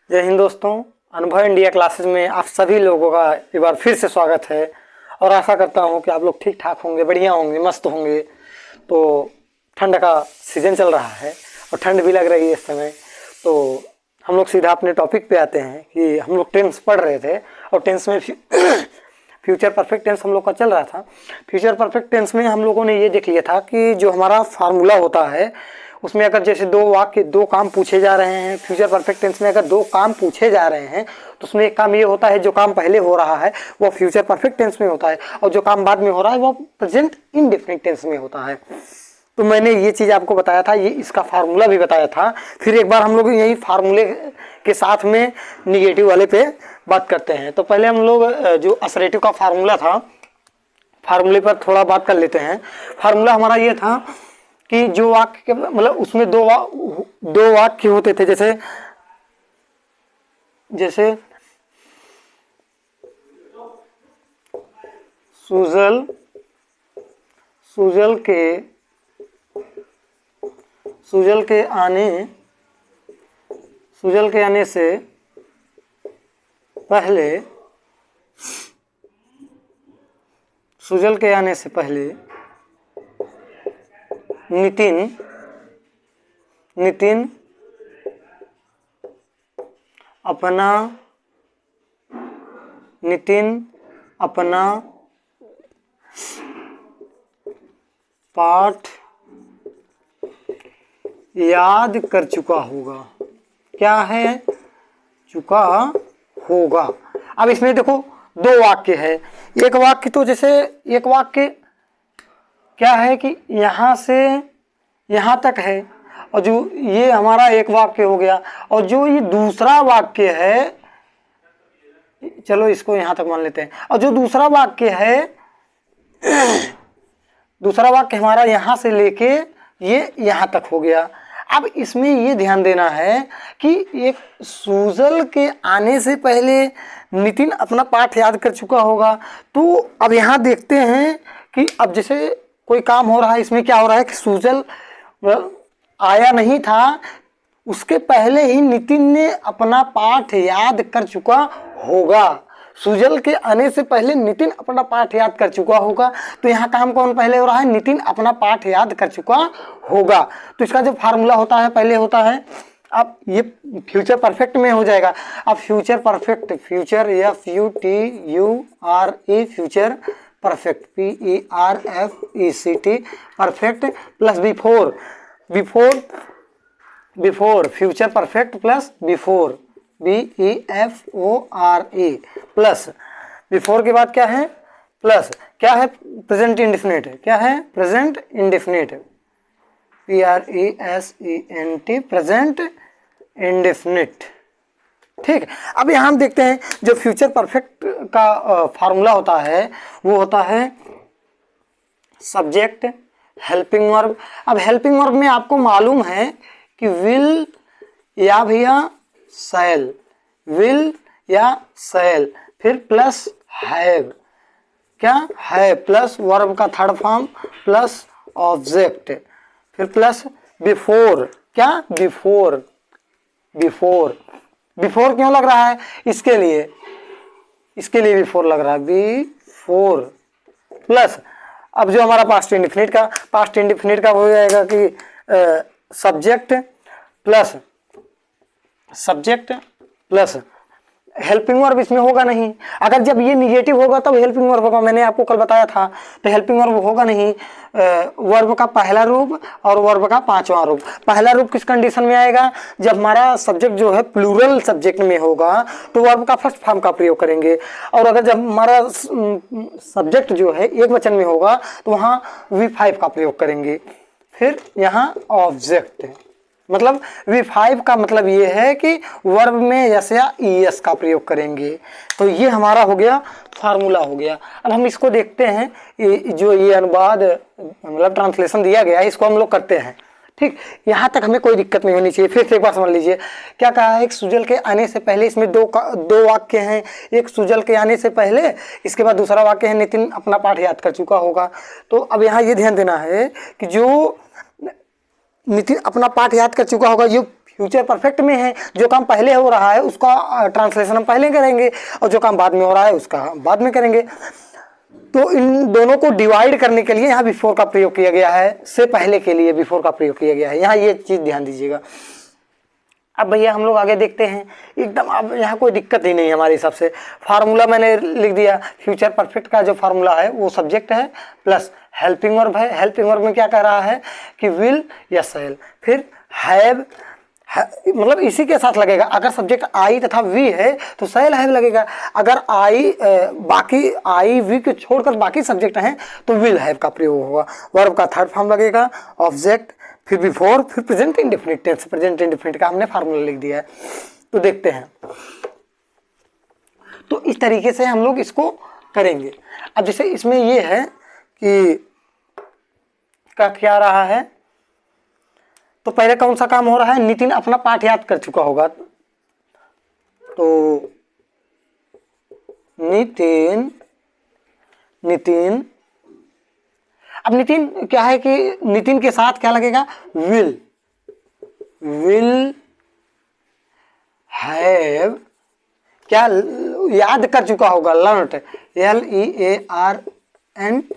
जय हिंद दोस्तों, अनुभव इंडिया क्लासेस में आप सभी लोगों का एक बार फिर से स्वागत है। और आशा करता हूं कि आप लोग ठीक ठाक होंगे, बढ़िया होंगे, मस्त होंगे। तो ठंड का सीज़न चल रहा है और ठंड भी लग रही है इस समय। तो हम लोग सीधा अपने टॉपिक पे आते हैं कि हम लोग टेंस पढ़ रहे थे और टेंस में फ्यूचर परफेक्ट टेंस हम लोग का चल रहा था। फ्यूचर परफेक्ट टेंस में हम लोगों ने ये देख लिया था कि जो हमारा फार्मूला होता है उसमें अगर जैसे दो काम पूछे जा रहे हैं, फ्यूचर परफेक्ट टेंस में अगर दो काम पूछे जा रहे हैं तो उसमें एक काम ये होता है जो काम पहले हो रहा है वो फ्यूचर परफेक्ट टेंस में होता है और जो काम बाद में हो रहा है वो प्रेजेंट इंडेफिनिट टेंस में होता है। तो मैंने ये चीज़ आपको बताया था, ये इसका फार्मूला भी बताया था। फिर एक बार हम लोग यही फार्मूले के साथ में निगेटिव वाले पे बात करते हैं। तो पहले हम लोग जो असरेटिव का फार्मूला था, फार्मूले पर थोड़ा बात कर लेते हैं। फार्मूला हमारा ये था कि जो वाक्य मतलब उसमें दो वाक्य होते थे, जैसे सूजल के आने से पहले नितिन अपना पाठ याद कर चुका होगा। क्या है? चुका होगा। अब इसमें देखो दो वाक्य है। एक वाक्य तो जैसे एक वाक्य क्या है कि यहाँ से यहाँ तक है और जो ये हमारा एक वाक्य हो गया और जो ये दूसरा वाक्य है, चलो इसको यहाँ तक मान लेते हैं, और जो दूसरा वाक्य हमारा यहाँ से लेके ये यहाँ तक हो गया। अब इसमें ये ध्यान देना है कि एक सूजल के आने से पहले नितिन अपना पाठ याद कर चुका होगा। तो अब यहाँ देखते हैं कि अब जैसे कोई काम हो रहा है, इसमें क्या हो रहा है कि सूजल आया नहीं था, उसके पहले ही नितिन ने अपना पाठ याद कर चुका होगा। सूजल के आने से पहले नितिन अपना पाठ याद कर चुका होगा। तो यहाँ काम कौन पहले हो रहा है? नितिन अपना पाठ याद कर चुका होगा। तो इसका जो फार्मूला होता है पहले होता है, अब ये फ्यूचर परफेक्ट में हो जाएगा। अब future perfect, future FUTURE future perfect PERFECT perfect plus before future perfect plus before BEFORE plus before के बाद क्या है? प्लस क्या है? Present indefinite. क्या है? Present indefinite PRESENT present indefinite. ठीक। अब यहाँ हम देखते हैं जो फ्यूचर परफेक्ट का फार्मूला होता है वो होता है सब्जेक्ट, हेल्पिंग वर्ब। अब हेल्पिंग वर्ब में आपको मालूम है कि विल या भैया शैल, विल या शैल, फिर प्लस हैव, क्या है, प्लस वर्ब का थर्ड फॉर्म प्लस ऑब्जेक्ट, फिर प्लस बिफोर, क्या बिफोर क्यों लग रहा है? इसके लिए बिफोर लग रहा है, बिफोर प्लस अब जो हमारा पास्ट इंडेफिनिट का हो जाएगा कि सब्जेक्ट प्लस हेल्पिंग वर्ब। इसमें होगा नहीं। अगर जब ये निगेटिव होगा तब हेल्पिंग वर्ब होगा। मैंने आपको कल बताया था। तो हेल्पिंग वर्ब होगा नहीं। वर्ब का पहला रूप और वर्ब का पांचवा रूप। पहला रूप किस कंडीशन में आएगा? जब हमारा सब्जेक्ट जो है प्लूरल सब्जेक्ट में होगा तो वर्ब का फर्स्ट फॉर्म का प्रयोग करेंगे। और अगर जब हमारा सब्जेक्ट जो है एक वचन में होगा तो वहाँ V5 का प्रयोग करेंगे। फिर यहाँ ऑब्जेक्ट, मतलब V5 का मतलब ये है कि वर्ब में यस या ES का प्रयोग करेंगे। तो ये हमारा हो गया, फार्मूला हो गया। अब हम इसको देखते हैं, जो ये अनुवाद मतलब ट्रांसलेशन दिया गया है इसको हम लोग करते हैं। ठीक, यहाँ तक हमें कोई दिक्कत नहीं होनी चाहिए। फिर से एक बार समझ लीजिए क्या कहा है। एक सूजल के आने से पहले, इसमें दो वाक्य हैं। एक सूजल के आने से पहले, इसके बाद दूसरा वाक्य है नितिन अपना पाठ याद कर चुका होगा। तो अब यहाँ ये ध्यान देना है कि जो नितिन अपना पाठ याद कर चुका होगा, ये फ्यूचर परफेक्ट में है, जो काम पहले हो रहा है उसका ट्रांसलेशन हम पहले करेंगे और जो काम बाद में हो रहा है उसका बाद में करेंगे। तो इन दोनों को डिवाइड करने के लिए यहाँ बिफोर का प्रयोग किया गया है, से पहले के लिए बिफोर का प्रयोग किया गया है, यहाँ ये चीज ध्यान दीजिएगा। अब भैया हम लोग आगे देखते हैं, एकदम अब यहाँ कोई दिक्कत ही नहीं हमारे हिसाब से। फार्मूला मैंने लिख दिया, फ्यूचर परफेक्ट का जो फार्मूला है वो सब्जेक्ट है प्लस हेल्पिंग वर्ब है। हेल्पिंग वर्ब में क्या कह रहा है कि विल या शैल, फिर हैव मतलब इसी के साथ लगेगा। अगर सब्जेक्ट आई तथा वी है तो शैल हैव लगेगा। अगर आई बाकी आई वी को छोड़कर बाकी सब्जेक्ट हैं तो विल हैव का प्रयोग होगा। वर्ब का थर्ड फॉर्म लगेगा, ऑब्जेक्ट, फिर बिफोर, फिर present indefinite tense. Present indefinite का हमने फार्मूला लिख दिया है। तो देखते हैं, तो इस तरीके से हम लोग इसको करेंगे। अब जैसे इसमें ये है कि क्या रहा है, तो पहले कौन सा काम हो रहा है, नितिन अपना पाठ याद कर चुका होगा। तो नितिन अब नितिन क्या है कि नितिन के साथ क्या लगेगा, विल हैव, क्या याद कर चुका होगा, लर्नट, LEARNT,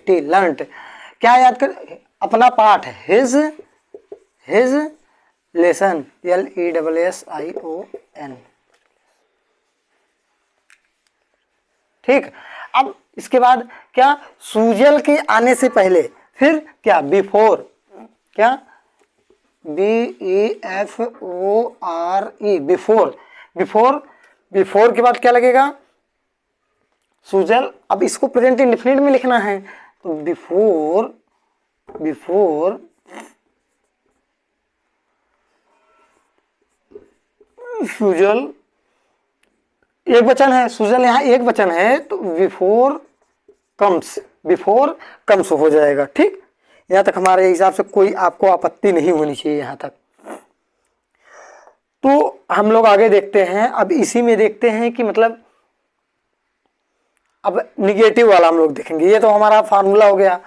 लर्नट। क्या याद कर, अपना पाठ, हिज लेसन, LESSION। ठीक। अब इसके बाद क्या, सुजल के आने से पहले, फिर क्या, बिफोर, क्या BEFORE, बिफोर के बाद क्या लगेगा, सुजल। अब इसको प्रेजेंट इंडेफिनिट में लिखना है, तो बिफोर सुजल, एक वचन है, सुजल यहाँ एक वचन है, तो बिफोर कम्स हो जाएगा। ठीक, यहाँ तक हमारे हिसाब से कोई आपको आपत्ति नहीं होनी चाहिए यहाँ तक। तो हम लोग आगे देखते हैं। अब इसी में देखते हैं कि मतलब अब निगेटिव वाला हम लोग देखेंगे। ये तो हमारा फार्मूला हो गया।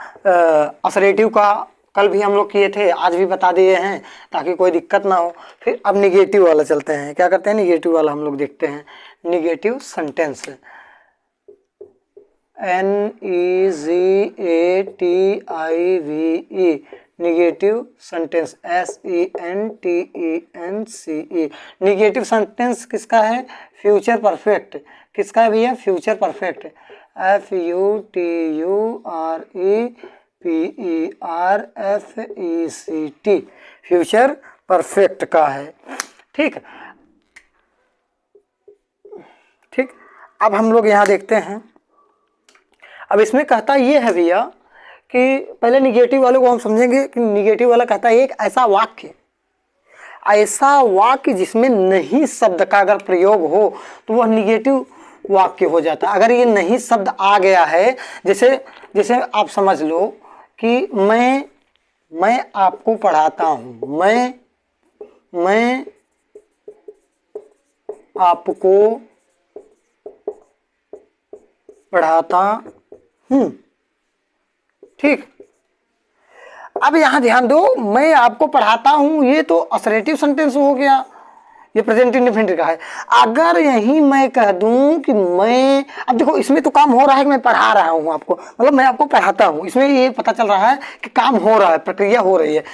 असरेटिव का कल भी हम लोग किए थे, आज भी बता दिए हैं ताकि कोई दिक्कत ना हो। फिर अब निगेटिव वाला चलते हैं, क्या करते हैं, निगेटिव वाला हम लोग देखते हैं। Negative sentence, NEGATIVE, negative sentence, SENTENCE। Negative sentence किसका है, फ्यूचर परफेक्ट। किसका है भैया, future perfect, FUTUREPERFECT, future perfect का है। ठीक, अब हम लोग यहाँ देखते हैं। अब इसमें कहता ये है भैया कि पहले निगेटिव वाले को हम समझेंगे कि निगेटिव वाला कहता है एक ऐसा वाक्य जिसमें नहीं शब्द का अगर प्रयोग हो तो वह निगेटिव वाक्य हो जाता है। अगर ये नहीं शब्द आ गया है, जैसे आप समझ लो कि मैं आपको पढ़ाता हूँ, मैं आपको पढ़ाता हूँ। ठीक, अब यहां ध्यान दो, मैं आपको पढ़ाता हूं, ये तो असरेटिव सेंटेंस हो गया, ये प्रेजेंट इंडेफिनिट का है। अगर यही मैं कह दूं कि मैं, अब देखो इसमें तो काम हो रहा है कि मैं पढ़ा रहा हूं आपको, मतलब मैं आपको पढ़ाता हूं, इसमें ये पता चल रहा है कि काम हो रहा है, प्रक्रिया हो रही है।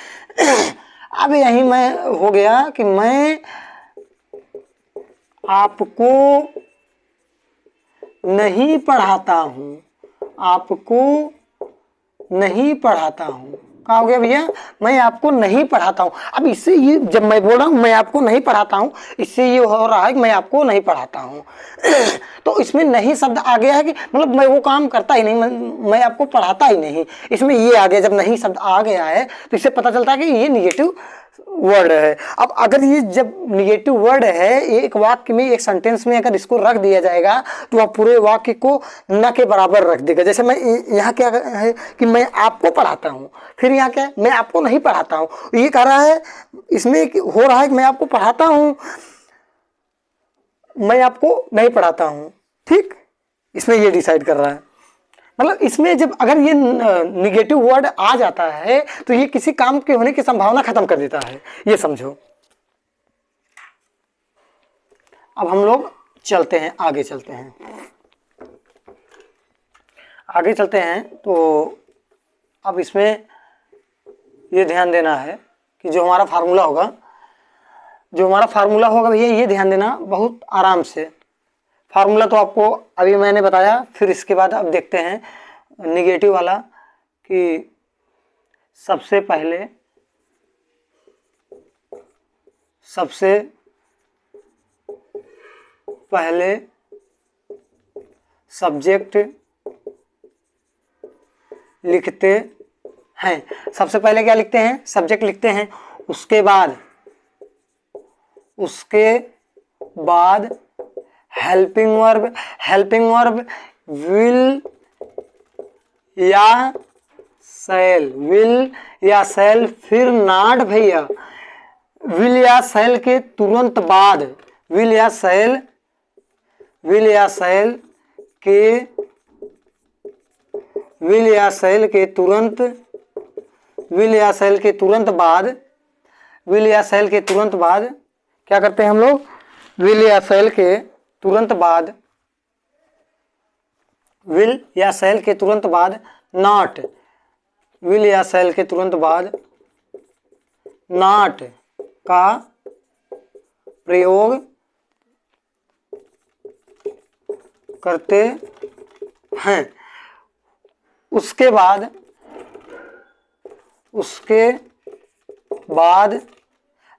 अब यही मैं हो गया कि मैं आपको नहीं पढ़ाता हूं, आपको नहीं पढ़ाता हूं। क्या हो गया भैया, मैं आपको नहीं पढ़ाता हूं। अब इससे ये, जब मैं बोल रहा हूं मैं आपको नहीं पढ़ाता हूं, इससे ये हो रहा है कि मैं आपको नहीं पढ़ाता हूं। तो इसमें नहीं शब्द आ गया है कि मतलब मैं वो काम करता ही नहीं, मैं आपको पढ़ाता ही नहीं, इसमें ये आ गया। जब नहीं शब्द आ गया है तो इससे पता चलता है कि ये निगेटिव वर्ड है। अब अगर ये जब निगेटिव वर्ड है, एक वाक्य में, एक सेंटेंस में अगर इसको रख दिया जाएगा तो वह पूरे वाक्य को न के बराबर रख देगा। जैसे मैं यहाँ क्या है कि मैं आपको पढ़ाता हूँ, फिर यहाँ क्या है, मैं आपको नहीं पढ़ाता हूँ। ये कह रहा है, इसमें हो रहा है कि मैं आपको पढ़ाता हूँ, मैं आपको नहीं पढ़ाता हूँ। ठीक, इसमें ये डिसाइड कर रहा है। मतलब इसमें जब अगर ये निगेटिव वर्ड आ जाता है तो ये किसी काम के होने की संभावना खत्म कर देता है, ये समझो। अब हम लोग चलते हैं, आगे चलते हैं, आगे चलते हैं। तो अब इसमें ये ध्यान देना है कि जो हमारा फार्मूला होगा, जो हमारा फार्मूला होगा भैया, ये ध्यान देना बहुत आराम से। फार्मूला तो आपको अभी मैंने बताया, फिर इसके बाद अब देखते हैं निगेटिव वाला कि सबसे पहले सब्जेक्ट लिखते हैं। सबसे पहले क्या लिखते हैं? सब्जेक्ट लिखते हैं। उसके बाद helping verb, helping verb will या शैल, विल या शैल, फिर नॉट भैया, विल या शैल के तुरंत बाद, विल या शैल के तुरंत बाद क्या करते हैं हम लोग? विल या शैल के तुरंत बाद नॉट, विल या शैल के तुरंत बाद नॉट का प्रयोग करते हैं। उसके बाद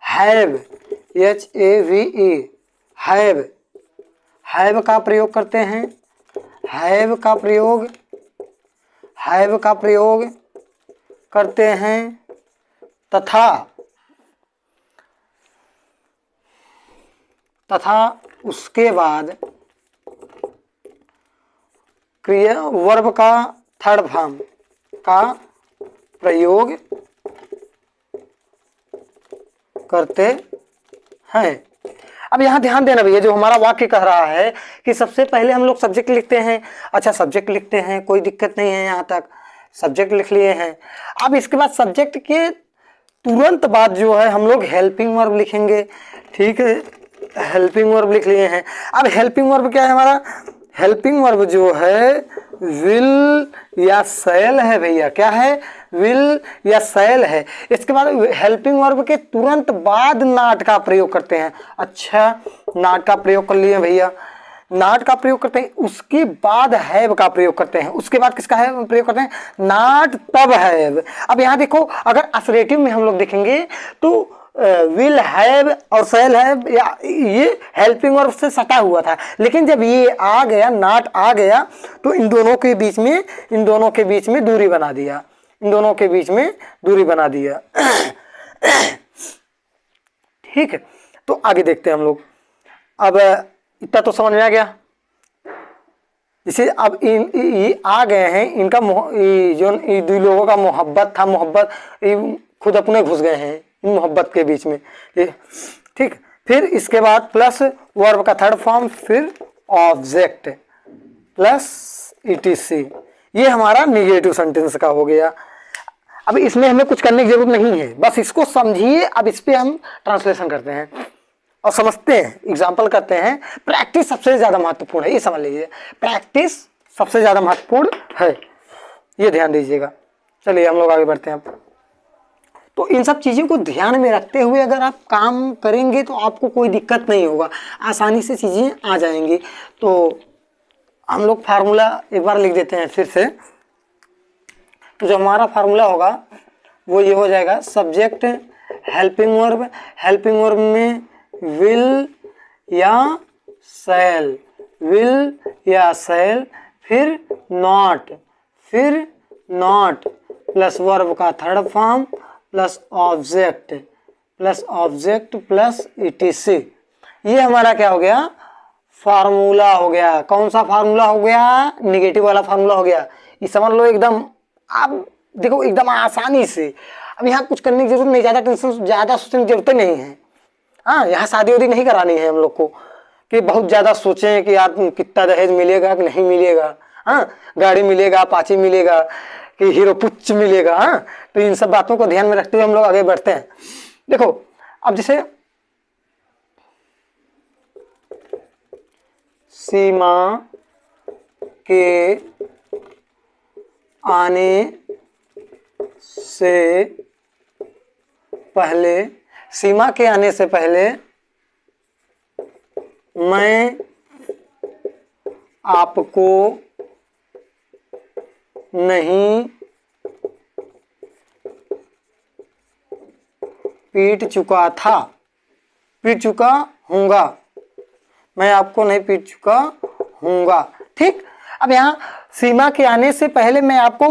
हैव, HAVE, हैव का प्रयोग करते हैं, हैव का प्रयोग करते हैं, तथा उसके बाद क्रिया वर्ब का थर्ड फॉर्म का प्रयोग करते हैं। अब यहाँ ध्यान देना भैया, जो हमारा वाक्य कह रहा है कि सबसे पहले हम लोग सब्जेक्ट लिखते हैं। अच्छा, सब्जेक्ट लिखते हैं, कोई दिक्कत नहीं है, यहाँ तक सब्जेक्ट लिख लिए हैं। अब इसके बाद सब्जेक्ट के तुरंत बाद जो है हम लोग हेल्पिंग वर्ब लिखेंगे। ठीक है, हेल्पिंग वर्ब लिख लिए हैं। अब हेल्पिंग वर्ब क्या है हमारा? हेल्पिंग वर्ब जो है विल या शैल है भैया। क्या है? विल या शैल है। इसके बाद हेल्पिंग वर्ब के तुरंत बाद नॉट का प्रयोग करते हैं। अच्छा, नॉट का प्रयोग कर लिए भैया, नॉट का प्रयोग करते हैं। उसके बाद हैव का प्रयोग करते हैं। उसके बाद किसका है प्रयोग करते हैं? नॉट, तब हैव। अब यहाँ देखो, अगर असरेटिव में हम लोग देखेंगे तो विल हैव और शैल हैव या ये हेल्पिंग वर्ब से सटा हुआ था, लेकिन जब ये आ गया, नॉट आ गया, तो इन दोनों के बीच में दूरी बना दिया, ठीक है। तो आगे देखते हैं हम लोग। अब इतना तो समझ में आ गया। जैसे अब ये आ गए हैं, इनका जो दो लोगों का मोहब्बत था, मोहब्बत खुद अपने घुस गए हैं इन मोहब्बत के बीच में, ठीक। फिर इसके बाद प्लस वर्ब का थर्ड फॉर्म, फिर ऑब्जेक्ट प्लस ETC। ये हमारा निगेटिव सेंटेंस का हो गया। अब इसमें हमें कुछ करने की जरूरत नहीं है, बस इसको समझिए। अब इस पे हम ट्रांसलेशन करते हैं और समझते हैं, एग्जाम्पल करते हैं। प्रैक्टिस सबसे ज़्यादा महत्वपूर्ण है, ये समझ लीजिए। प्रैक्टिस सबसे ज़्यादा महत्वपूर्ण है, ये ध्यान दीजिएगा। चलिए हम लोग आगे बढ़ते हैं। तो इन सब चीज़ों को ध्यान में रखते हुए अगर आप काम करेंगे तो आपको कोई दिक्कत नहीं होगा, आसानी से चीज़ें आ जाएंगी। तो हम लोग फार्मूला एक बार लिख देते हैं फिर से। तो जो हमारा फार्मूला होगा वो ये हो जाएगा, सब्जेक्ट हेल्पिंग वर्ब में विल या शैल, फिर नॉट प्लस वर्ब का third form plus object plus ETC। ये हमारा क्या हो गया? फार्मूला हो गया। कौन सा फार्मूला हो गया? निगेटिव वाला फार्मूला हो गया। ये समझ लो एकदम, आप देखो एकदम आसानी से। अब यहाँ कुछ करने की जरूरत नहीं, ज़्यादा सोचने की जरूरत नहीं है। हाँ, यहाँ शादी वादी नहीं करानी है हम लोग को कि बहुत ज़्यादा सोचें कि यार कितना दहेज मिलेगा कि नहीं मिलेगा, हाँ, गाड़ी मिलेगा, अपाची मिलेगा कि हीरो पुच्छ मिलेगा। हाँ, तो इन सब बातों को ध्यान में रखते हुए हम लोग आगे बढ़ते हैं। देखो अब जैसे सीमा के आने से पहले, सीमा के आने से पहले मैं आपको नहीं पीट चुका था, पीट चुका हूँगा, मैं आपको नहीं पीट चुका हूँगा। ठीक, अब यहाँ सीमा के आने से पहले मैं आपको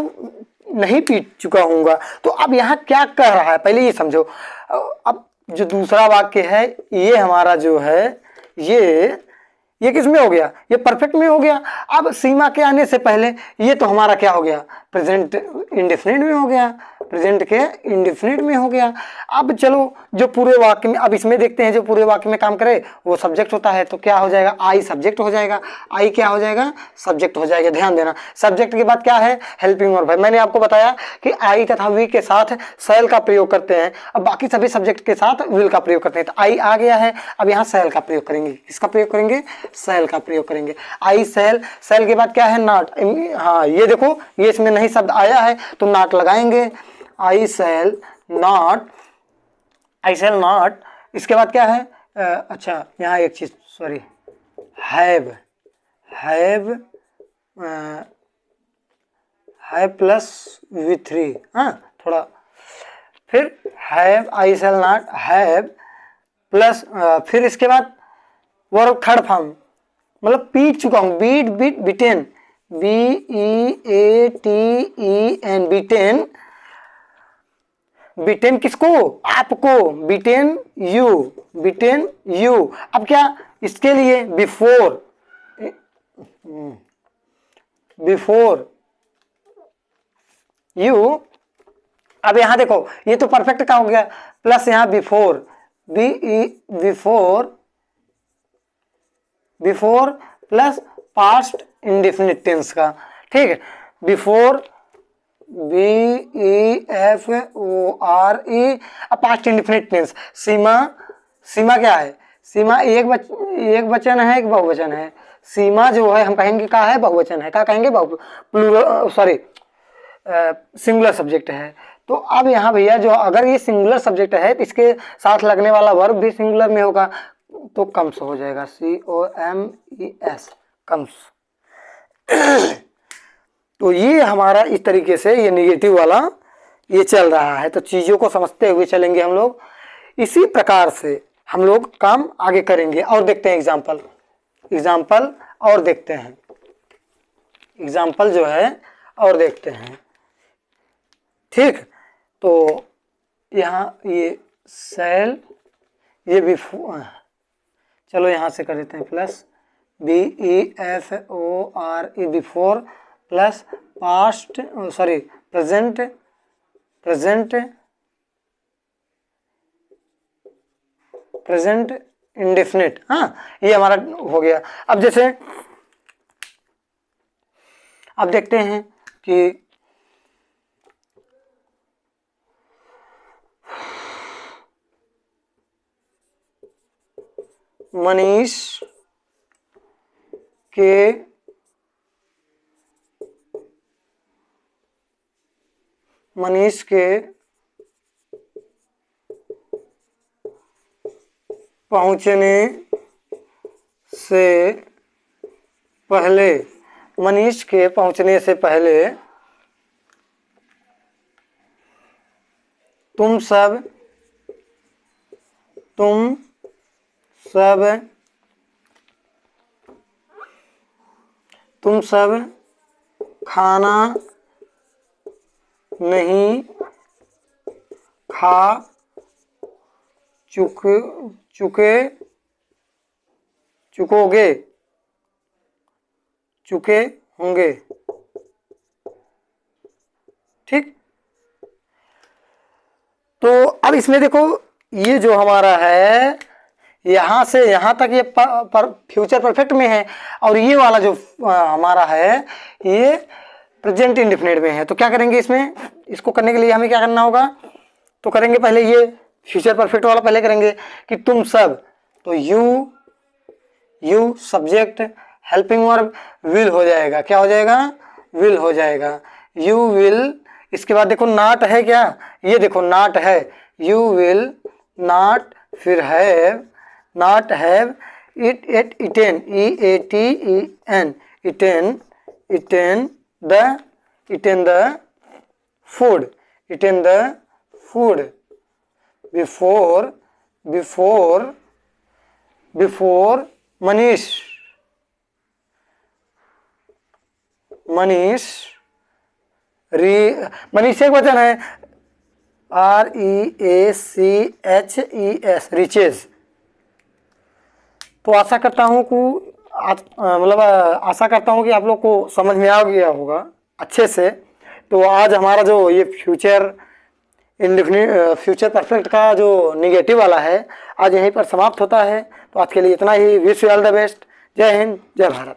नहीं पीट चुका हूँगा, तो अब यहाँ क्या कह रहा है पहले ये समझो। अब जो दूसरा वाक्य है ये हमारा जो है ये किस में हो गया, ये परफेक्ट में हो गया। अब सीमा के आने से पहले ये तो हमारा क्या हो गया, प्रेजेंट इंडेफिनिट में हो गया, प्रेजेंट के इंडेफिनिट में हो गया। अब चलो जो पूरे वाक्य में, अब इसमें देखते हैं जो पूरे वाक्य में काम करे वो सब्जेक्ट होता है, तो क्या हो जाएगा, आई सब्जेक्ट हो जाएगा, आई क्या हो जाएगा, सब्जेक्ट हो जाएगा। ध्यान देना, सब्जेक्ट के बाद क्या है, हेल्पिंग वर्ब है। मैंने आपको बताया कि आई तथा वी के साथ शैल का प्रयोग करते हैं, अब बाकी सभी सब्जेक्ट के साथ विल का प्रयोग करते हैं। तो आई आ गया है, अब यहाँ शैल का प्रयोग करेंगे। किसका प्रयोग करेंगे, शैल का प्रयोग करेंगे। आई शैल, शैल के बाद क्या है, नॉट। हाँ ये देखो, ये इसमें नहीं शब्द आया है तो नॉट लगाएंगे। I shall not, I shall not. इसके बाद क्या है, अच्छा यहाँ एक चीज, sorry, have, have plus V3, हाँ थोड़ा, फिर have, I shall not, have plus, फिर इसके बाद वर्ब थर्ड फॉर्म, मतलब पीट चुका हूँ, beat, beat, beaten, BEATEN, beaten. Beaten किसको, आपको, बीटेन यू, बीटेन यू। अब क्या, इसके लिए बिफोर, बिफोर यू। अब यहां देखो ये तो परफेक्ट का हो गया, प्लस यहां before, before, before plus past indefinite tense का। ठीक है, बिफोर, BEFORE, अब पास्ट इंडेफिनिट टेंस। सीमा, सीमा क्या है, सीमा एक वचन है, एक बहुवचन है। सीमा जो है हम कहेंगे क्या है, बहुवचन है। क्या कहेंगे, प्लूरल, सॉरी सिंगुलर सब्जेक्ट है। तो अब यहाँ भैया जो अगर ये सिंगुलर सब्जेक्ट है तो इसके साथ लगने वाला वर्ब भी सिंगुलर में होगा, तो कम्स हो जाएगा, COMES, कम्स। तो ये हमारा इस तरीके से ये नेगेटिव वाला ये चल रहा है। तो चीज़ों को समझते हुए चलेंगे हम लोग, इसी प्रकार से हम लोग काम आगे करेंगे। और देखते हैं एग्जाम्पल, एग्जाम्पल और देखते हैं, एग्जाम्पल जो है और देखते हैं। ठीक, तो यहाँ ये सेल, ये भी, चलो यहाँ से कर देते हैं, plus BEFORE, before plus past, sorry present, present, present indefinite. हाँ ये हमारा हो गया। अब जैसे अब देखते हैं कि मनीष के पहुंचने से पहले, मनीष के पहुंचने से पहले तुम सब खाना नहीं खा चुके होंगे। ठीक, तो अब इसमें देखो ये जो हमारा है यहाँ से यहाँ तक ये फ्यूचर परफेक्ट में है, और ये वाला जो हमारा है ये प्रेजेंट इंडेफिनिट में है। तो क्या करेंगे इसमें, इसको करने के लिए हमें क्या करना होगा, तो करेंगे पहले ये फ्यूचर परफेक्ट वाला पहले करेंगे कि तुम सब, तो you subject, helping verb will हो जाएगा, क्या हो जाएगा, विल हो जाएगा। यू विल, इसके बाद देखो नॉट है क्या, ये देखो नॉट है, यू विल नॉट, फिर have, not have it at eaten, EATEN, eaten, eaten the food, eaten the food, before Manish, Manish एक वचन है, REACHES, रिचेज। तो आशा करता हूँ कि आशा करता हूँ कि आप लोग को समझ में आ गया होगा अच्छे से। तो आज हमारा जो ये फ्यूचर परफेक्ट का जो निगेटिव वाला है आज यहीं पर समाप्त होता है। तो आज के लिए इतना ही। Wish you all the best. जय हिंद, जय भारत।